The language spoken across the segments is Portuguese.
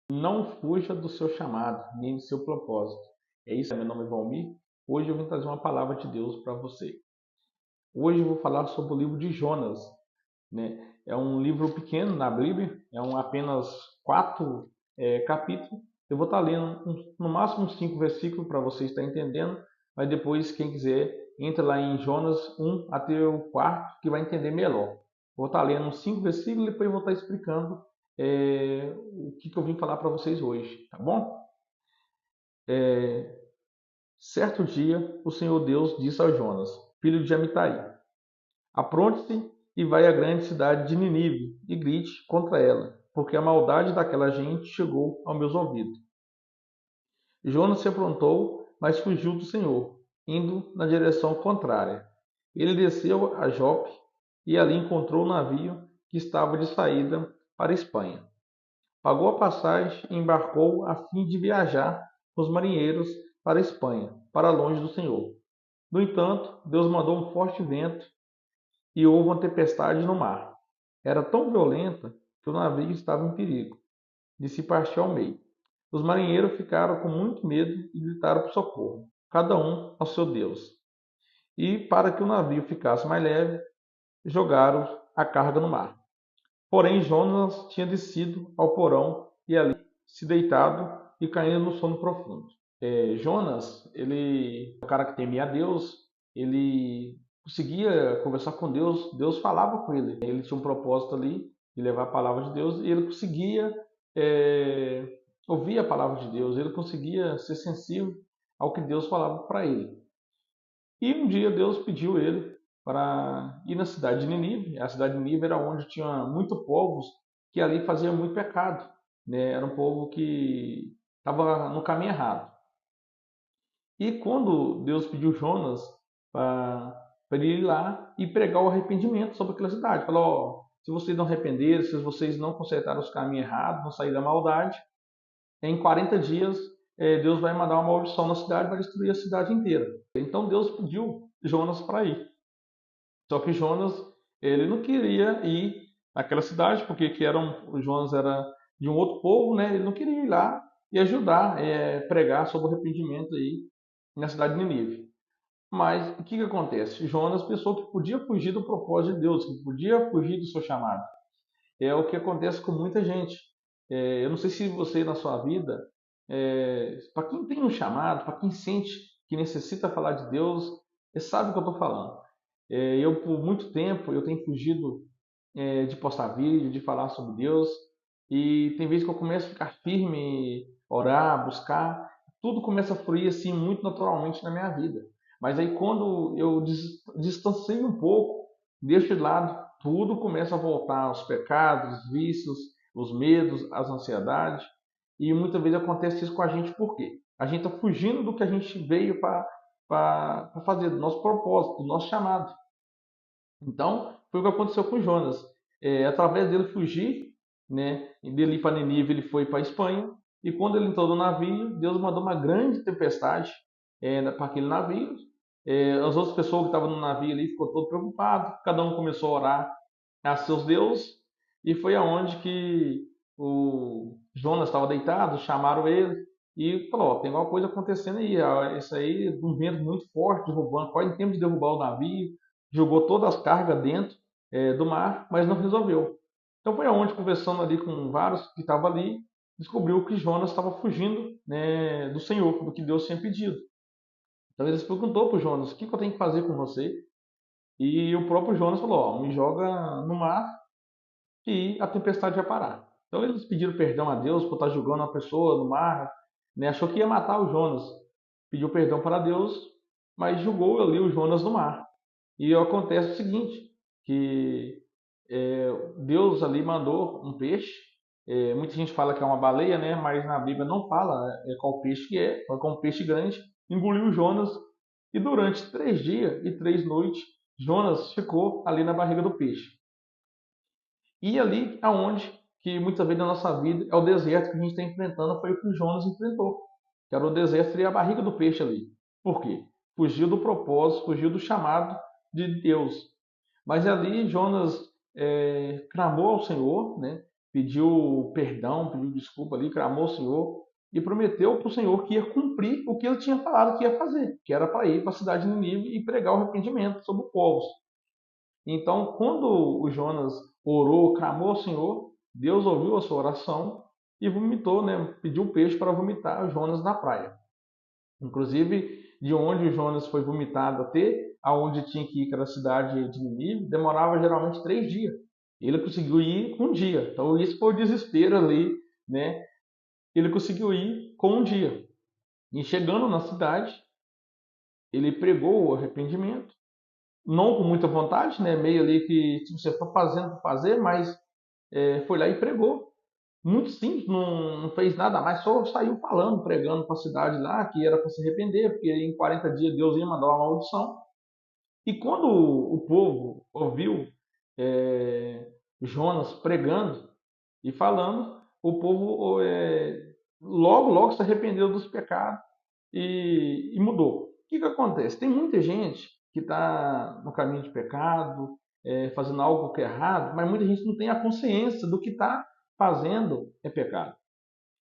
Não fuja do seu chamado, nem do seu propósito. É isso, meu nome é Valmir. Hoje eu vim trazer uma palavra de Deus para você. Hoje eu vou falar sobre o livro de Jonas, né? É um livro pequeno na Bíblia, apenas 4 capítulos. Eu vou estar lendo no máximo 5 versículos para você estar entendendo, mas depois, quem quiser, entra lá em Jonas 1 até o quarto, que vai entender melhor. Vou estar lendo 5 versículos e depois vou estar explicando o que eu vim falar para vocês hoje, tá bom? Certo dia, o Senhor Deus disse a Jonas, filho de Amitai: apronte-se e vai à grande cidade de Ninive e grite contra ela, porque a maldade daquela gente chegou aos meus ouvidos. Jonas se aprontou, mas fugiu do Senhor, indo na direção contrária. Ele desceu a Jope e ali encontrou o navio que estava de saída para a Espanha. Pagou a passagem e embarcou a fim de viajar com os marinheiros para a Espanha, para longe do Senhor. No entanto, Deus mandou um forte vento e houve uma tempestade no mar. Era tão violenta que o navio estava em perigo de se partir ao meio. Os marinheiros ficaram com muito medo e gritaram por socorro, cada um ao seu Deus. E, para que o navio ficasse mais leve, jogaram a carga no mar. Porém, Jonas tinha descido ao porão e ali se deitado e caindo no sono profundo. Jonas, ele é um cara que temia a Deus, ele conseguia conversar com Deus, Deus falava com ele. Ele tinha um propósito ali de levar a palavra de Deus e ele conseguia é, ouvir a palavra de Deus, ele conseguia ser sensível ao que Deus falava para ele. E um dia Deus pediu ele para ir na cidade de Ninive. A cidade de Ninive era onde tinha muito povos que ali fazia muito pecado, né? Era um povo que estava no caminho errado. E quando Deus pediu Jonas para ele ir lá e pregar o arrependimento sobre aquela cidade, falou: ó, se vocês não arrependerem, se vocês não consertarem os caminhos errados, não sair da maldade, em 40 dias Deus vai mandar uma maldição na cidade, vai destruir a cidade inteira. Então Deus pediu Jonas para ir. Só que Jonas, ele não queria ir naquela cidade, porque o Jonas era de um outro povo, né? Ele não queria ir lá e ajudar, pregar sobre o arrependimento aí na cidade de Nínive. Mas o que acontece? Jonas pensou que podia fugir do propósito de Deus, que podia fugir do seu chamado. É o que acontece com muita gente. Eu não sei se você na sua vida, para quem tem um chamado, para quem sente que necessita falar de Deus, sabe o que eu estou falando. Eu por muito tempo eu tenho fugido de postar vídeo, de falar sobre Deus, e tem vezes que eu começo a ficar firme, orar, buscar, tudo começa a fluir assim muito naturalmente na minha vida. Mas aí quando eu distancio um pouco, deixo de lado, tudo começa a voltar, os pecados, os vícios, os medos, as ansiedades, e muitas vezes acontece isso com a gente por quê? A gente está fugindo do que a gente veio para fazer, do nosso propósito, do nosso chamado. Então, foi o que aconteceu com Jonas. Através dele fugir, né, e dele ir para Nínive, ele foi para a Espanha. E quando ele entrou no navio, Deus mandou uma grande tempestade para aquele navio. As outras pessoas que estavam no navio ali ficou todo preocupado. Cada um começou a orar a seus deuses. E foi aonde que o Jonas estava deitado, chamaram ele e falou: ó, tem alguma coisa acontecendo aí. Isso aí, um vento muito forte, derrubando, quase em tempo de derrubar o navio, jogou todas as cargas dentro do mar, mas não resolveu. Então foi aonde, conversando ali com vários que estavam ali, descobriu que Jonas estava fugindo, né, do Senhor, do que Deus tinha pedido. Então eles perguntou para o Jonas: o que eu tenho que fazer com você? E o próprio Jonas falou: ó, me joga no mar e a tempestade vai parar. Então eles pediram perdão a Deus por estar jogando uma pessoa no mar, né? Achou que ia matar o Jonas. Pediu perdão para Deus, mas jogou ali o Jonas no mar. E acontece o seguinte, que Deus ali mandou um peixe. Muita gente fala que é uma baleia, né? Mas na Bíblia não fala qual peixe que é. Fala que é um peixe grande. Engoliu Jonas e durante 3 dias e 3 noites Jonas ficou ali na barriga do peixe. E ali aonde que muitas vezes na nossa vida é o deserto que a gente está enfrentando, foi o que o Jonas enfrentou. Que era o deserto e a barriga do peixe ali. Por quê? Fugiu do propósito, fugiu do chamado de Deus. Mas ali Jonas clamou ao Senhor, né? pediu perdão, pediu desculpa ali, clamou ao Senhor e prometeu para o Senhor que ia cumprir o que ele tinha falado que ia fazer, que era para ir para a cidade de Nínive e pregar o arrependimento sobre o povo. Então, quando o Jonas orou, clamou ao Senhor, Deus ouviu a sua oração e vomitou, né? Pediu peixe para vomitar o Jonas na praia. Inclusive, de onde o Jonas foi vomitado até aonde tinha que ir, que era a cidade de Nínive, demorava geralmente 3 dias. Ele conseguiu ir com um dia. Então, isso foi o desespero ali, né? Ele conseguiu ir com um dia. E chegando na cidade, ele pregou o arrependimento, não com muita vontade, né? Meio ali que você está fazendo para fazer, mas foi lá e pregou. Muito simples, não fez nada mais, só saiu falando, pregando para a cidade lá que era para se arrepender, porque em 40 dias Deus ia mandar uma maldição. E quando o povo ouviu Jonas pregando e falando, o povo logo se arrependeu dos pecados e mudou. O que acontece? Tem muita gente que está no caminho de pecado, fazendo algo que é errado, mas muita gente não tem a consciência do que está fazendo é pecado.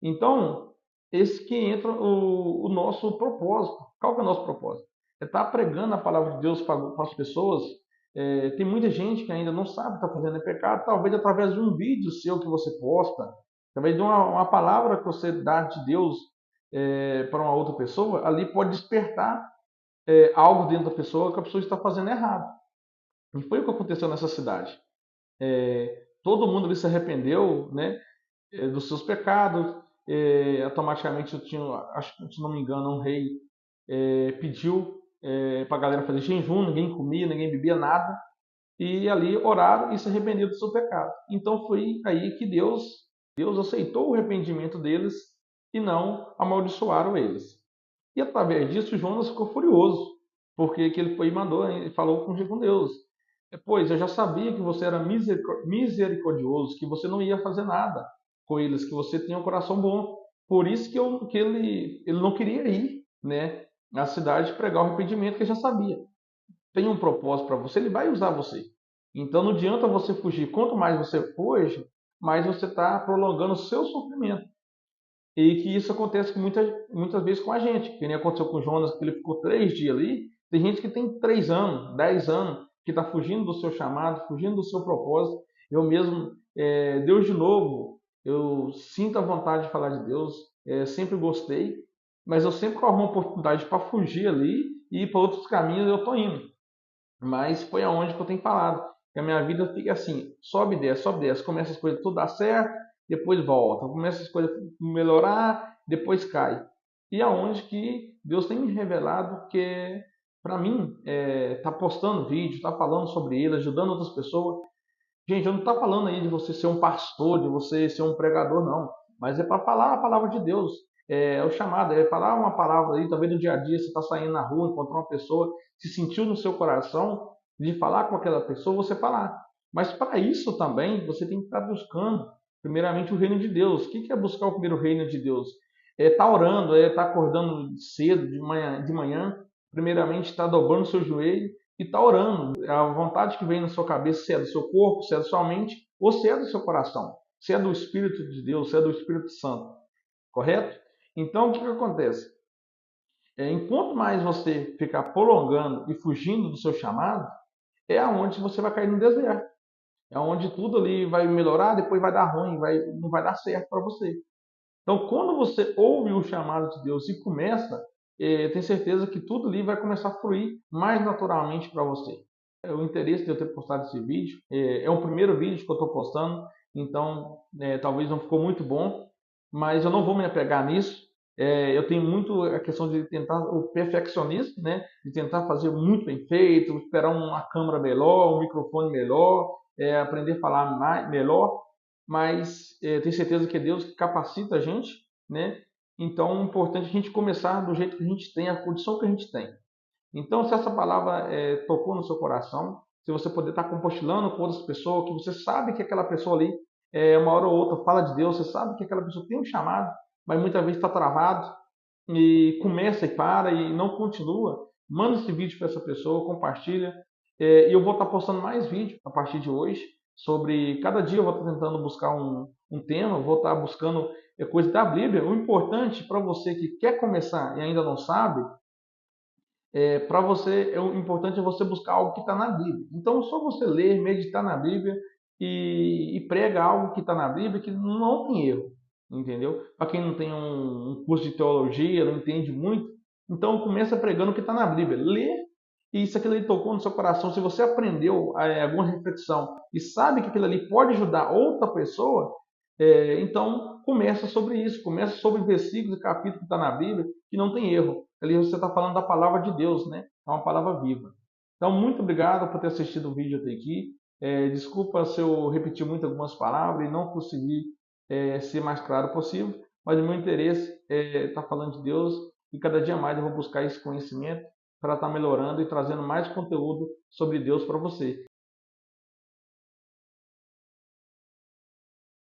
Então, esse que entra o nosso propósito. Qual que é o nosso propósito? É estar pregando a palavra de Deus para as pessoas. Tem muita gente que ainda não sabe que está fazendo é pecado, talvez através de um vídeo seu que você posta, talvez de uma palavra que você dá de Deus para uma outra pessoa, ali pode despertar algo dentro da pessoa que a pessoa está fazendo errado. E foi o que aconteceu nessa cidade. Todo mundo ali se arrependeu, né, dos seus pecados. Automaticamente eu tinha, acho que se não me engano, um rei pediu para a galera fazer jejum, ninguém comia, ninguém bebia nada, e ali oraram e se arrependeram do seu pecado. Então foi aí que Deus aceitou o arrependimento deles e não amaldiçoaram eles. E através disso Jonas ficou furioso, porque que ele foi e mandou e falou com Deus. Pois eu já sabia que você era misericordioso, que você não ia fazer nada com eles, que você tinha um coração bom. Por isso que ele não queria ir, né, na cidade pregar o arrependimento, que ele já sabia. Tem um propósito para você, ele vai usar você. Então não adianta você fugir. Quanto mais você foge, mais você está prolongando o seu sofrimento. E que isso acontece muitas vezes com a gente, que nem aconteceu com o Jonas, que ele ficou 3 dias ali. Tem gente que tem 3 anos, 10 anos, que está fugindo do seu chamado, fugindo do seu propósito. Eu mesmo, Deus de novo, eu sinto a vontade de falar de Deus, sempre gostei, mas eu sempre arrumo uma oportunidade para fugir ali e ir para outros caminhos, eu estou indo. Mas foi aonde que eu tenho falado. Que a minha vida fica assim, sobe, desce. Começa as coisas tudo dar certo, depois volta. Começa as coisas a melhorar, depois cai. E aonde que Deus tem me revelado que, para mim, tá postando vídeo, tá falando sobre ele, ajudando outras pessoas. Gente, eu não estou falando aí de você ser um pastor, de você ser um pregador, não. Mas é para falar a palavra de Deus. É o chamado, é falar uma palavra aí, talvez no dia a dia você está saindo na rua, encontrar uma pessoa, se sentiu no seu coração de falar com aquela pessoa, você falar. Mas para isso também você tem que estar buscando, primeiramente, o reino de Deus. O que é buscar o primeiro reino de Deus? É estar orando, é estar acordando cedo, de manhã, primeiramente estar dobrando o seu joelho e está orando. A vontade que vem na sua cabeça, se é do seu corpo, se é da sua mente, ou se é do seu coração, se é do Espírito de Deus, se é do Espírito Santo. Correto? Então, o que acontece? Enquanto mais você ficar prolongando e fugindo do seu chamado, é aonde você vai cair no deserto. É onde tudo ali vai melhorar, depois vai dar ruim, não vai dar certo para você. Então, quando você ouve o chamado de Deus e começa, tem certeza que tudo ali vai começar a fluir mais naturalmente para você. O interesse de eu ter postado esse vídeo é o primeiro vídeo que eu estou postando, então talvez não ficou muito bom, mas eu não vou me apegar nisso. Eu tenho muito a questão de tentar o perfeccionismo, né? De tentar fazer muito bem feito, esperar uma câmera melhor, um microfone melhor, aprender a falar melhor, mas tenho certeza que é Deus que capacita a gente, né? Então é importante a gente começar do jeito que a gente tem, a condição que a gente tem. Então, se essa palavra tocou no seu coração, se você poder estar compartilhando com outras pessoas, que você sabe que aquela pessoa ali, uma hora ou outra, fala de Deus, você sabe que aquela pessoa tem um chamado, mas muitas vezes está travado, e começa e para e não continua, manda esse vídeo para essa pessoa, compartilha. E eu vou estar postando mais vídeo a partir de hoje sobre... Cada dia eu vou estar tentando buscar um tema, vou estar buscando coisa da Bíblia. O importante para você que quer começar e ainda não sabe, para você, o importante é você buscar algo que está na Bíblia. Então, só você ler, meditar na Bíblia e prega algo que está na Bíblia que não tem erro, entendeu? Para quem não tem um curso de teologia, não entende muito, então começa pregando o que está na Bíblia. Lê, e se aquilo ali tocou no seu coração, se você aprendeu alguma reflexão e sabe que aquilo ali pode ajudar outra pessoa, então começa sobre isso, começa sobre versículos e capítulos que está na Bíblia, que não tem erro. Ali você está falando da palavra de Deus, né? É uma palavra viva. Então, muito obrigado por ter assistido o vídeo até aqui. Desculpa se eu repeti muito algumas palavras e não consegui ser mais claro possível, mas o meu interesse é estar falando de Deus e cada dia mais eu vou buscar esse conhecimento para estar melhorando e trazendo mais conteúdo sobre Deus para você.